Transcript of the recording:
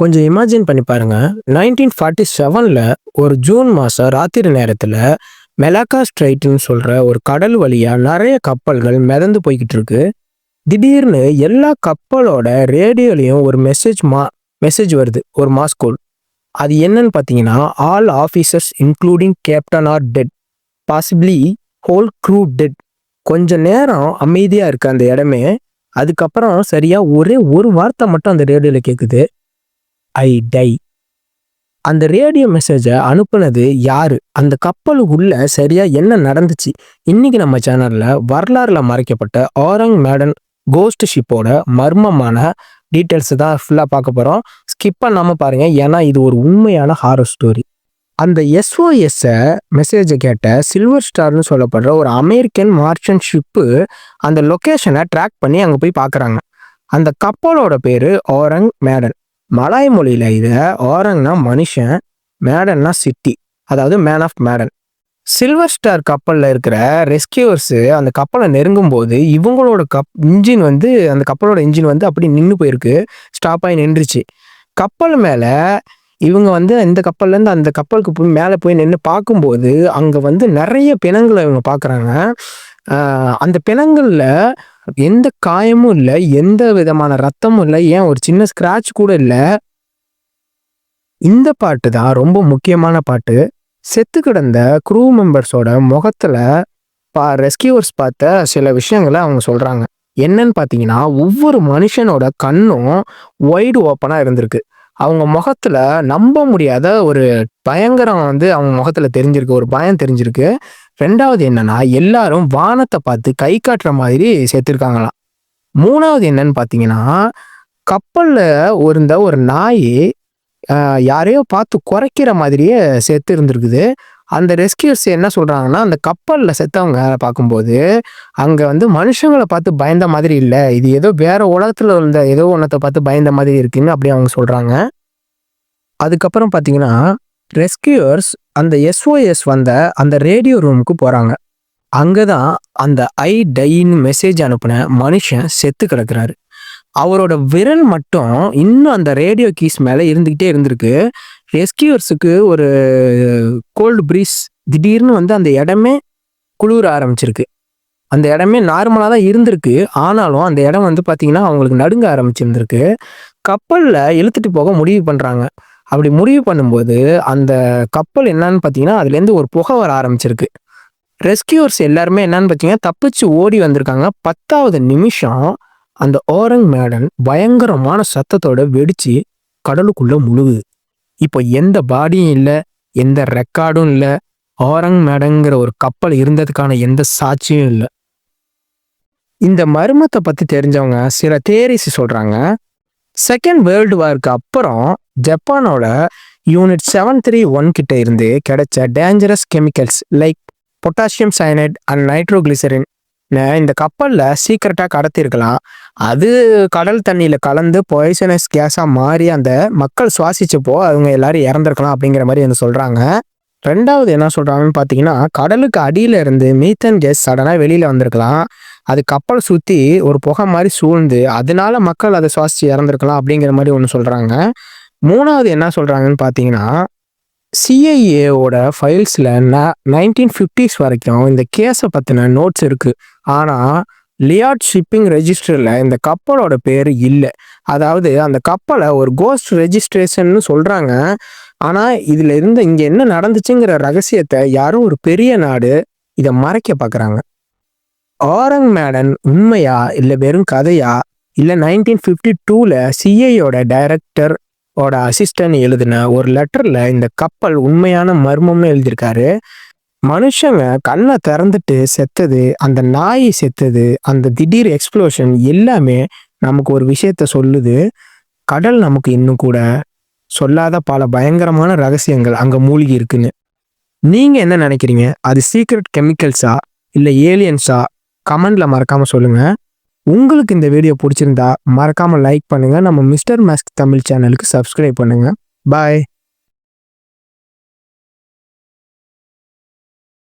கொஞ்சம் இமேஜின் பண்ணி பாருங்க. 1947ல ஒரு ஜூன் மாசம் ராத்திரி நேரத்துல மெலாக்கா ஸ்ட்ரெய்ட்ன்னு சொல்ற ஒரு கடல் வழியா நிறைய கப்பல்கள் மிதந்து போய்கிட்டு இருக்கு. திடீர்னு எல்லா கப்பலோட ரேடியோலையும் ஒரு மெசேஜ் வருது, ஒரு மாஸ்கோல். அது என்னன்னு பார்த்தீங்கன்னா, all officers including captain are dead, possibly whole crew dead. கொஞ்ச நேரம் அமைதியா இருக்கு அந்த இடமே. அதுக்கப்புறம் சரியா ஒரே ஒரு வார்த்தை மட்டும் அந்த ரேடியோல கேட்குது, ஐ டை. அந்த ரேடியோ மெசேஜை அனுப்புனது யாரு, அந்த கப்பலுக்குள்ள சரியா என்ன நடந்துச்சு? இன்னைக்கு நம்ம சேனல்ல வரலாறுல மறைக்கப்பட்ட ஆரங் மேடன் கோஸ்ட் ஷிப்போட மர்மமான டீட்டெயில்ஸ் தான் ஃபுல்லாக பார்க்க போகிறோம். ஸ்கிப் பண்ணாமல் பாருங்க, ஏன்னா இது ஒரு உண்மையான ஹாரர் ஸ்டோரி. அந்த எஸ்ஓஎஸ்ஸை மெசேஜை கேட்ட சில்வர் ஸ்டார்னு சொல்லப்படுற ஒரு அமெரிக்கன் மார்ச்சன்ட் ஷிப்பு அந்த லொக்கேஷனை ட்ராக் பண்ணி அங்கே போய் பார்க்குறாங்க. அந்த கப்பலோட பேர் ஆரங் மேடன். மலாய் மொழியில் இதை ஆரங்னா மனுஷன், மேடன்னா சிட்டி, அதாவது மேன் ஆஃப் மேடன். சில்வர் ஸ்டார் கப்பலில் இருக்கிற ரெஸ்கியூவர்ஸு அந்த கப்பலை நெருங்கும் போது இவங்களோட அந்த கப்பலோட இன்ஜின் வந்து அப்படி நின்று போயிருக்கு, ஸ்டாப் ஆகி நின்றுச்சு. கப்பல் மேலே இவங்க இந்த கப்பல்லேருந்து அந்த கப்பலுக்கு போய் மேலே போய் நின்று பார்க்கும்போது அங்கே நிறைய பிணங்களை இவங்க பார்க்குறாங்க. அந்த பிணங்களில் எந்த காயமும் இல்லை, எந்த விதமான ரத்தமும் இல்லை, ஏன் ஒரு சின்ன ஸ்க்ராட்ச் கூட இல்லை. இந்த பாட்டு தான் ரொம்ப முக்கியமான பாட்டு. செத்து கிடந்த க்ரூ மெம்பர்ஸோட முகத்துல ரெஸ்கியூவர்ஸ் பார்த்த சில விஷயங்களை அவங்க சொல்றாங்க. என்னன்னு பார்த்தீங்கன்னா, ஒவ்வொரு மனுஷனோட கண்ணும் ஒய்டு ஓப்பனாக இருந்திருக்கு. அவங்க முகத்துல நம்ப முடியாத ஒரு பயங்கரம் அவங்க முகத்துல தெரிஞ்சிருக்கு, ஒரு பயம் தெரிஞ்சிருக்கு. ரெண்டாவது என்னன்னா, எல்லாரும் வானத்தை பார்த்து கை காட்டுற மாதிரி சேர்த்திருக்காங்களாம். மூணாவது என்னன்னு பார்த்தீங்கன்னா, கப்பல்ல ஒரு நாய் யாரையோ பார்த்து குறைக்கிற மாதிரியே செத்து இருந்திருக்குது. அந்த ரெஸ்கியூஸ் என்ன சொல்றாங்கன்னா, அந்த கப்பல்ல செத்தவங்க பார்க்கும்போது அங்க மனுஷங்களை பார்த்து பயந்த மாதிரி இல்லை, இது ஏதோ வேற உலகத்துல உள்ள ஏதோ ஒன்றத்தை பார்த்து பயந்த மாதிரி இருக்குன்னு அப்படி அவங்க சொல்றாங்க. அதுக்கப்புறம் பார்த்தீங்கன்னா, ரெஸ்கியூவர்ஸ் அந்த எஸ்ஓஎஸ் அந்த ரேடியோ ரூமுக்கு போறாங்க. அங்கதான் அந்த ஐ டைன்னு மெசேஜ் அனுப்புன மனுஷன் செத்து கிடக்குறாரு. அவரோட விரல் மட்டும் இன்னும் அந்த ரேடியோ கீஸ் மேலே இருந்துக்கிட்டே இருந்திருக்கு. ரெஸ்கியூவர்ஸுக்கு ஒரு கோல்டு ப்ரீஸ், திடீர்னு அந்த இடமே குளிர ஆரம்பிச்சிருக்கு. அந்த இடமே நார்மலாக தான் இருந்திருக்கு, ஆனாலும் அந்த இடம் பார்த்தீங்கன்னா அவங்களுக்கு நடுங்க ஆரம்பிச்சிருந்திருக்கு. கப்பலில் இழுத்துட்டு போக முடிவு பண்ணுறாங்க. அப்படி முடிவு பண்ணும்போது அந்த கப்பல் என்னன்னு பார்த்தீங்கன்னா, அதுலேருந்து ஒரு புகை வர ஆரம்பிச்சிருக்கு. ரெஸ்கியூவர்ஸ் எல்லாருமே என்னன்னு பார்த்தீங்கன்னா தப்பிச்சு ஓடி வந்திருக்காங்க. 10வது நிமிஷம் அந்த ஆரங் மேடன் பயங்கரமான சத்தத்தோட வெடிச்சு கடலுக்குள்ள முழுகுது. இப்போ எந்த பாடியும் இல்லை, எந்த ரெக்கார்டும் இல்லை, ஆரங் மேடங்கிற ஒரு கப்பல் இருந்ததுக்கான எந்த சாட்சியும் இல்லை. இந்த மர்மத்தை பத்தி தெரிஞ்சவங்க சில தியரிஸ் சொல்றாங்க. செகண்ட் வேர்ல்டு வாருக்கு அப்புறம் ஜப்பானோட யூனிட் 731 கிட்ட இருந்து கிடைச்ச dangerous chemicals like potassium cyanide and nitroglycerin இந்த கப்பல்ல சீக்கிரட்டா கடத்திருக்கலாம். அது கடல் தண்ணியில கலந்து பாய்சனஸ் கேஸா மாறி அந்த மக்கள் சுவாசிச்சப்போ அவங்க எல்லாரும் இறந்துருக்கலாம் அப்படிங்கிற மாதிரி சொல்றாங்க. ரெண்டாவது என்ன சொல்றாங்கன்னு பார்த்தீங்கன்னா, கடலுக்கு அடியில இருந்து மீத்தன் கேஸ் சடனா வெளியில வந்திருக்கலாம். அது கப்பல் சுத்தி ஒரு புகை மாதிரி சூழ்ந்து அதனால மக்கள் அதை சுவாசிச்சு இறந்துருக்கலாம் அப்படிங்கிற மாதிரி ஒன்று சொல்றாங்க. மூணாவது என்ன சொல்றாங்கன்னு பார்த்தீங்கன்னா, சிஐஏவோட ஃபைல்ஸில் 1950s வரைக்கும் இந்த கேஸை பற்றின நோட்ஸ் இருக்குது. ஆனால் லியாட் ஷிப்பிங் ரெஜிஸ்டரில் இந்த கப்பலோட பேர் இல்லை. அதாவது அந்த கப்பலை ஒரு கோஸ்ட் ரெஜிஸ்ட்ரேஷன்னு சொல்கிறாங்க. ஆனால் இதில் இங்கே என்ன நடந்துச்சுங்கிற ரகசியத்தை யாரும் ஒரு பெரிய நாடு இதை மறைக்க பார்க்குறாங்க. ஆரங் மேடன் உண்மையா இல்லை வெறும் கதையா, இல்லை 1952ல் சிஐயோட டைரக்டர் அசிஸ்டன்ட் எழுதின ஒரு லெட்டர்ல இந்த கப்பல் உண்மையான மர்மம்னு எழுதியிருக்காரு. மனுஷங்க கண்ணை திறந்துட்டு செத்தது, அந்த நாய் செத்தது, அந்த திடீர் எக்ஸ்ப்ளோஷன் எல்லாமே நமக்கு ஒரு விஷயத்த சொல்லுது. கடல் நமக்கு இன்னும் கூட சொல்லாத பல பயங்கரமான ரகசியங்கள் அங்க மூழ்கி இருக்குன்னு. நீங்க என்ன நினைக்கிறீங்க? அது சீக்ரெட் கெமிக்கல்ஸா இல்லை ஏலியன்ஸா? கமெண்ட்ல மறக்காம சொல்லுங்க. உங்களுக்கு இந்த வீடியோ பிடிச்சிருந்தா மறக்காம லைக் பண்ணுங்க. நம்ம மிஸ்டர் மாஸ்க் தமிழ் சேனலுக்கு சப்ஸ்கிரைப் பண்ணுங்க. பாய்.